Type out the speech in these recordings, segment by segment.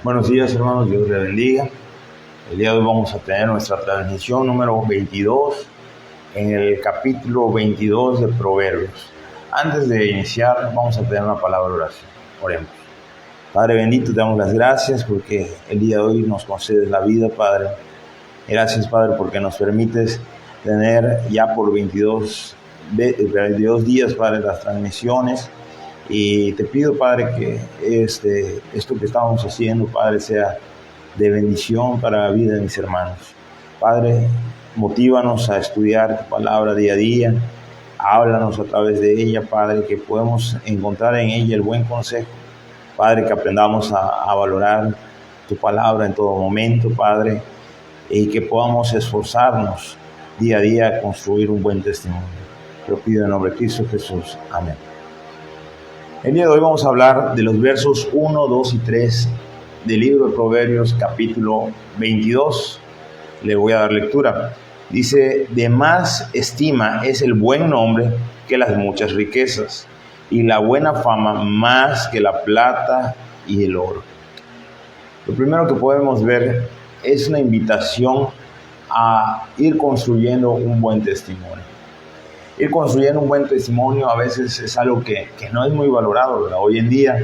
Buenos días, hermanos, Dios les bendiga. El día de hoy vamos a tener nuestra transmisión número 22 en el capítulo 22 de Proverbios. Antes de iniciar, vamos a tener una palabra de oración. Oremos. Padre bendito, te damos las gracias porque el día de hoy nos concedes la vida, Padre. Gracias, Padre, porque nos permites tener ya por 22 días, Padre, las transmisiones. Y te pido, Padre, que esto que estamos haciendo, Padre, sea de bendición para la vida de mis hermanos. Padre, motívanos a estudiar tu palabra día a día. Háblanos a través de ella, Padre, que podemos encontrar en ella el buen consejo. Padre, que aprendamos a valorar tu palabra en todo momento, Padre, y que podamos esforzarnos día a día a construir un buen testimonio. Te lo pido en nombre de Cristo Jesús. Amén. El día de hoy vamos a hablar de los versos 1, 2 y 3 del libro de Proverbios, capítulo 22. Le voy a dar lectura. Dice: de más estima es el buen nombre que las muchas riquezas, y la buena fama más que la plata y el oro. Lo primero que podemos ver es una invitación a ir construyendo un buen testimonio. Ir construyendo un buen testimonio a veces es algo que no es muy valorado, ¿verdad? Hoy en día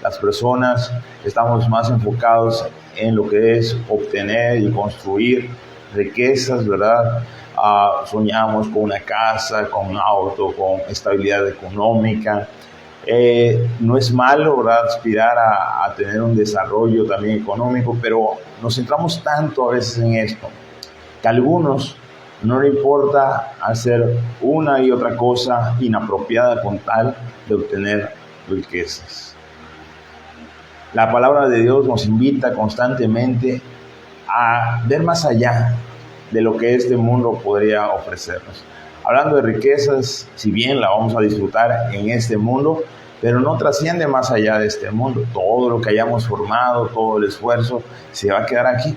las personas estamos más enfocados en lo que es obtener y construir riquezas, ¿verdad? Soñamos con una casa, con un auto, con estabilidad económica. No es malo, ¿verdad?, aspirar a tener un desarrollo también económico, pero nos centramos tanto a veces en esto que a algunos no le importa hacer una y otra cosa inapropiada con tal de obtener riquezas. La palabra de Dios nos invita constantemente a ver más allá de lo que este mundo podría ofrecernos. Hablando de riquezas, si bien la vamos a disfrutar en este mundo, pero no trasciende más allá de este mundo. Todo lo que hayamos formado, todo el esfuerzo, se va a quedar aquí.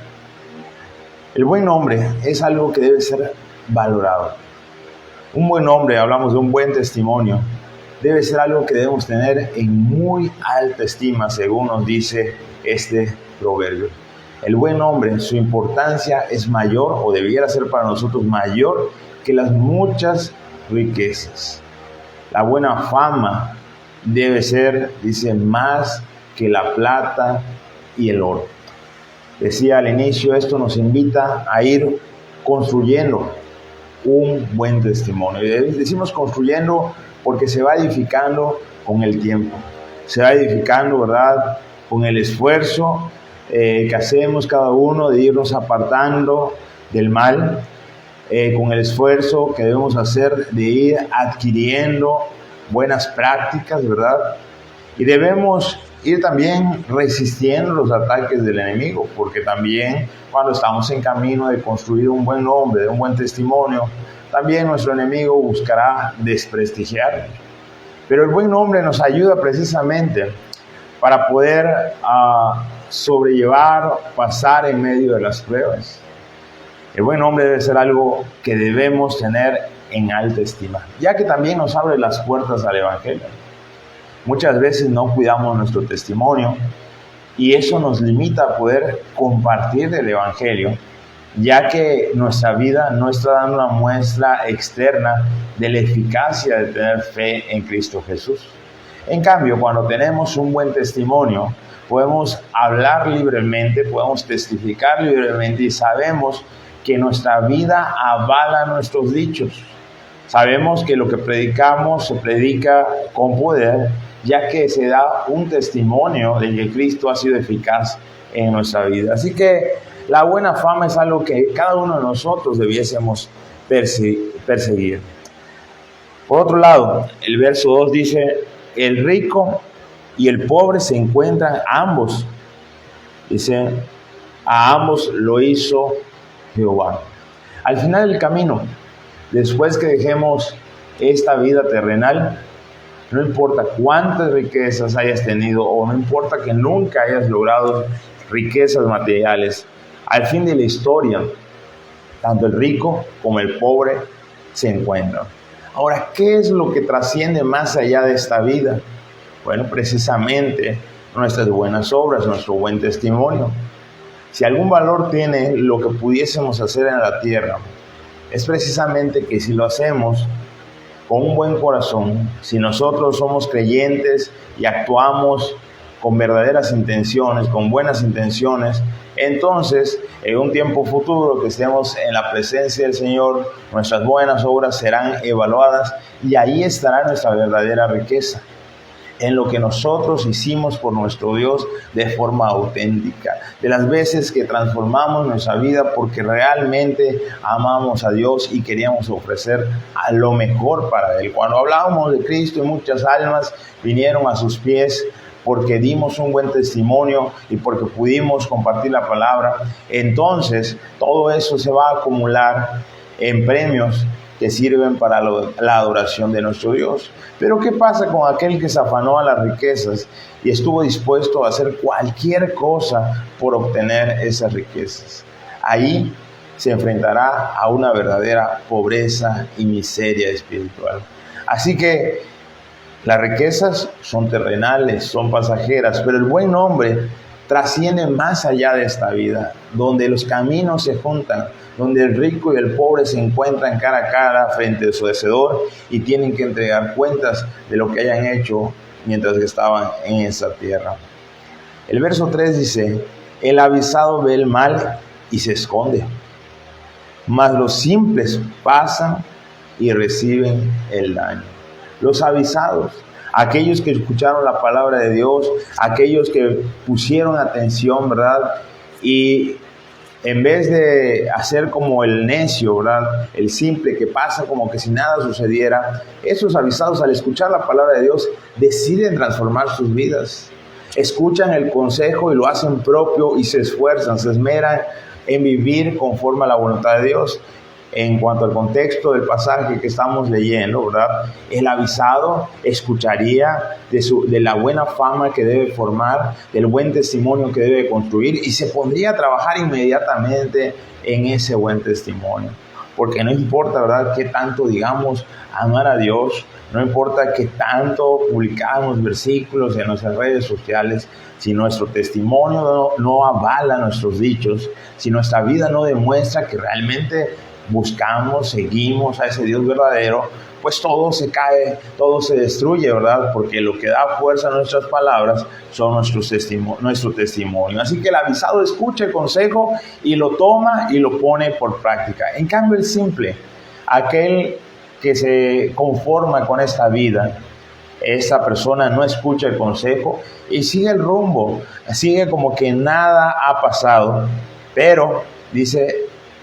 El buen nombre es algo que debe ser valorado. Un buen nombre, hablamos de un buen testimonio, debe ser algo que debemos tener en muy alta estima, según nos dice este proverbio. El buen nombre, su importancia es mayor, o debiera ser para nosotros mayor, que las muchas riquezas. La buena fama debe ser, dice, más que la plata y el oro. Decía al inicio, esto nos invita a ir construyendo un buen testimonio. Y decimos construyendo porque se va edificando con el tiempo. Se va edificando, ¿verdad?, con el esfuerzo que hacemos cada uno de irnos apartando del mal, con el esfuerzo que debemos hacer de ir adquiriendo buenas prácticas, ¿verdad? Y debemos ir también resistiendo los ataques del enemigo, porque también cuando estamos en camino de construir un buen nombre, de un buen testimonio, también nuestro enemigo buscará desprestigiarnos. Pero el buen nombre nos ayuda precisamente para poder sobrellevar, pasar en medio de las pruebas. El buen nombre debe ser algo que debemos tener en alta estima, ya que también nos abre las puertas al evangelio. Muchas veces no cuidamos nuestro testimonio y eso nos limita a poder compartir el evangelio, ya que nuestra vida no está dando una muestra externa de la eficacia de tener fe en Cristo Jesús. En cambio, cuando tenemos un buen testimonio, podemos hablar libremente, podemos testificar libremente y sabemos que nuestra vida avala nuestros dichos. Sabemos que lo que predicamos se predica con poder, ya que se da un testimonio de que Cristo ha sido eficaz en nuestra vida. Así que la buena fama es algo que cada uno de nosotros debiésemos perseguir. Por otro lado, el verso 2 dice: el rico y el pobre se encuentran ambos. Dice: a ambos lo hizo Jehová. Al final del camino, después que dejemos esta vida terrenal, no importa cuántas riquezas hayas tenido o no importa que nunca hayas logrado riquezas materiales, al fin de la historia, tanto el rico como el pobre se encuentran. Ahora, ¿qué es lo que trasciende más allá de esta vida? Bueno, precisamente nuestras buenas obras, nuestro buen testimonio. Si algún valor tiene lo que pudiésemos hacer en la tierra, es precisamente que si lo hacemos con un buen corazón, si nosotros somos creyentes y actuamos con verdaderas intenciones, con buenas intenciones, entonces en un tiempo futuro que estemos en la presencia del Señor, nuestras buenas obras serán evaluadas y ahí estará nuestra verdadera riqueza, en lo que nosotros hicimos por nuestro Dios de forma auténtica, de las veces que transformamos nuestra vida porque realmente amamos a Dios y queríamos ofrecer a lo mejor para Él. Cuando hablábamos de Cristo, muchas almas vinieron a sus pies porque dimos un buen testimonio y porque pudimos compartir la palabra. Entonces todo eso se va a acumular en premios que sirven para la adoración de nuestro Dios. Pero ¿qué pasa con aquel que se afanó a las riquezas y estuvo dispuesto a hacer cualquier cosa por obtener esas riquezas? Ahí se enfrentará a una verdadera pobreza y miseria espiritual. Así que las riquezas son terrenales, son pasajeras, pero el buen hombre trasciende más allá de esta vida, donde los caminos se juntan, donde el rico y el pobre se encuentran cara a cara frente a su Hacedor y tienen que entregar cuentas de lo que hayan hecho mientras que estaban en esa tierra. El verso 3 dice: el avisado ve el mal y se esconde, mas los simples pasan y reciben el daño. Los avisados, aquellos que escucharon la palabra de Dios, aquellos que pusieron atención, ¿verdad? Y en vez de hacer como el necio, ¿verdad?, el simple que pasa como que si nada sucediera, esos avisados al escuchar la palabra de Dios deciden transformar sus vidas. Escuchan el consejo y lo hacen propio y se esfuerzan, se esmeran en vivir conforme a la voluntad de Dios. En cuanto al contexto del pasaje que estamos leyendo, ¿verdad?, el avisado escucharía de la buena fama que debe formar, del buen testimonio que debe construir y se pondría a trabajar inmediatamente en ese buen testimonio. Porque no importa, ¿verdad?, qué tanto digamos amar a Dios, no importa qué tanto publicamos versículos en nuestras redes sociales, si nuestro testimonio no avala nuestros dichos, si nuestra vida no demuestra que realmente buscamos, seguimos a ese Dios verdadero, pues todo se cae, todo se destruye, ¿verdad? Porque lo que da fuerza a nuestras palabras son nuestro testimonio. Así que el avisado escucha el consejo y lo toma y lo pone por práctica. En cambio el simple, aquel que se conforma con esta vida, esta persona no escucha el consejo y sigue el rumbo, sigue como que nada ha pasado, pero dice,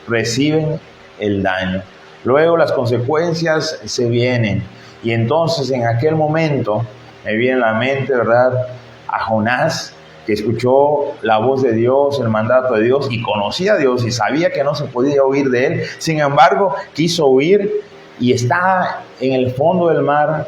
reciben el daño. Luego las consecuencias se vienen y entonces en aquel momento me viene a la mente, ¿verdad?, a Jonás, que escuchó la voz de Dios, el mandato de Dios y conocía a Dios y sabía que no se podía huir de él. Sin embargo, quiso huir y está en el fondo del mar,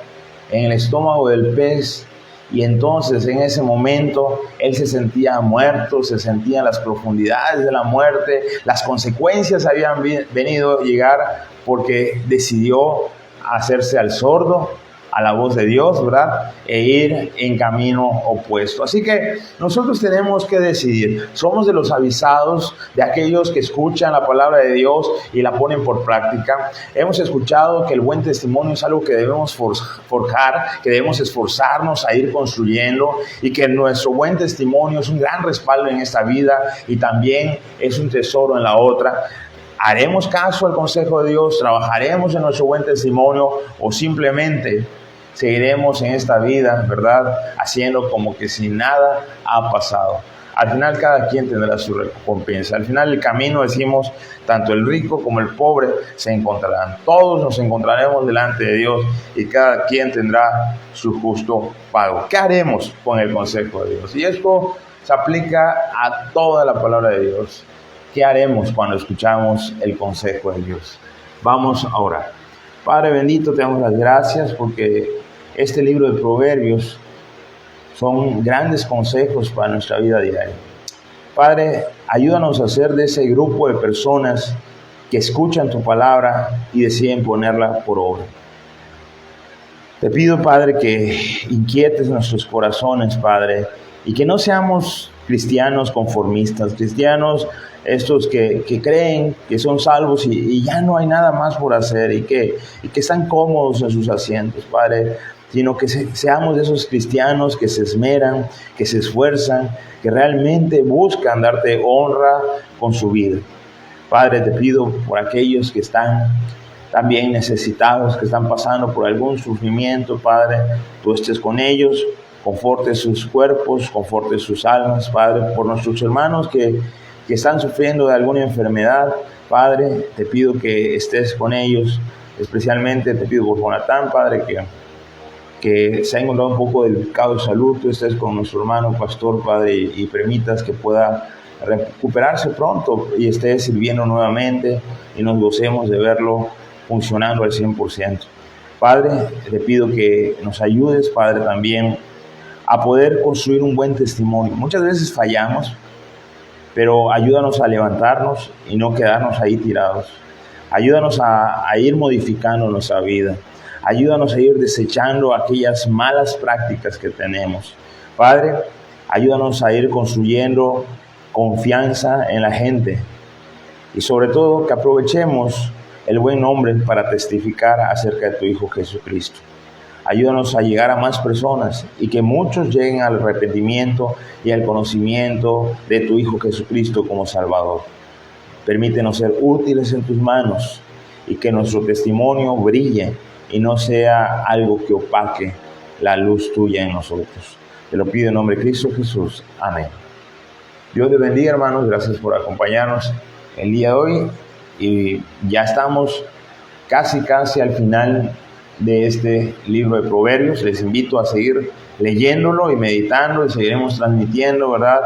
en el estómago del pez. Y entonces en ese momento él se sentía muerto, se sentía en las profundidades de la muerte. Las consecuencias habían venido a llegar porque decidió hacerse al sordo a la voz de Dios, ¿verdad?, e ir en camino opuesto. Así que nosotros tenemos que decidir. Somos de los avisados, de aquellos que escuchan la palabra de Dios y la ponen por práctica. Hemos escuchado que el buen testimonio es algo que debemos forjar, que debemos esforzarnos a ir construyendo y que nuestro buen testimonio es un gran respaldo en esta vida y también es un tesoro en la otra. ¿Haremos caso al consejo de Dios? ¿Trabajaremos en nuestro buen testimonio o simplemente seguiremos en esta vida, ¿verdad?, haciendo como que si nada ha pasado? Al final cada quien tendrá su recompensa. Al final el camino, decimos, tanto el rico como el pobre se encontrarán. Todos nos encontraremos delante de Dios y cada quien tendrá su justo pago. ¿Qué haremos con el consejo de Dios? Y esto se aplica a toda la palabra de Dios. ¿Qué haremos cuando escuchamos el consejo de Dios? Vamos a orar. Padre bendito, te damos las gracias porque este libro de Proverbios son grandes consejos para nuestra vida diaria. Padre, ayúdanos a ser de ese grupo de personas que escuchan tu palabra y deciden ponerla por obra. Te pido, Padre, que inquietes nuestros corazones, Padre, y que no seamos cristianos conformistas, cristianos estos que creen que son salvos y ya no hay nada más por hacer y que están cómodos en sus asientos, Padre, sino que seamos de esos cristianos que se esmeran, que se esfuerzan, que realmente buscan darte honra con su vida. Padre, te pido por aquellos que están también necesitados, que están pasando por algún sufrimiento, Padre, tú estés con ellos, conforte sus cuerpos, conforte sus almas, Padre, por nuestros hermanos que están sufriendo de alguna enfermedad, Padre, te pido que estés con ellos, especialmente te pido por Jonathan, Padre, que se ha encontrado un poco delicado de salud, tú estés con nuestro hermano pastor, Padre, y permitas que pueda recuperarse pronto y esté sirviendo nuevamente y nos gocemos de verlo funcionando al 100%. Padre, te pido que nos ayudes, Padre, también a poder construir un buen testimonio. Muchas veces fallamos, pero ayúdanos a levantarnos y no quedarnos ahí tirados. Ayúdanos a ir modificando nuestra vida. Ayúdanos a ir desechando aquellas malas prácticas que tenemos. Padre, ayúdanos a ir construyendo confianza en la gente y sobre todo que aprovechemos el buen nombre para testificar acerca de tu Hijo Jesucristo. Ayúdanos a llegar a más personas y que muchos lleguen al arrepentimiento y al conocimiento de tu Hijo Jesucristo como Salvador. Permítenos ser útiles en tus manos y que nuestro testimonio brille y no sea algo que opaque la luz tuya en nosotros. Te lo pido en nombre de Cristo Jesús. Amén. Dios te bendiga, hermanos. Gracias por acompañarnos el día de hoy. Y ya estamos casi al final de este libro de Proverbios. Les invito a seguir leyéndolo y meditando y seguiremos transmitiendo, ¿verdad?,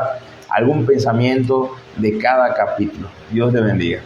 algún pensamiento de cada capítulo. Dios te bendiga.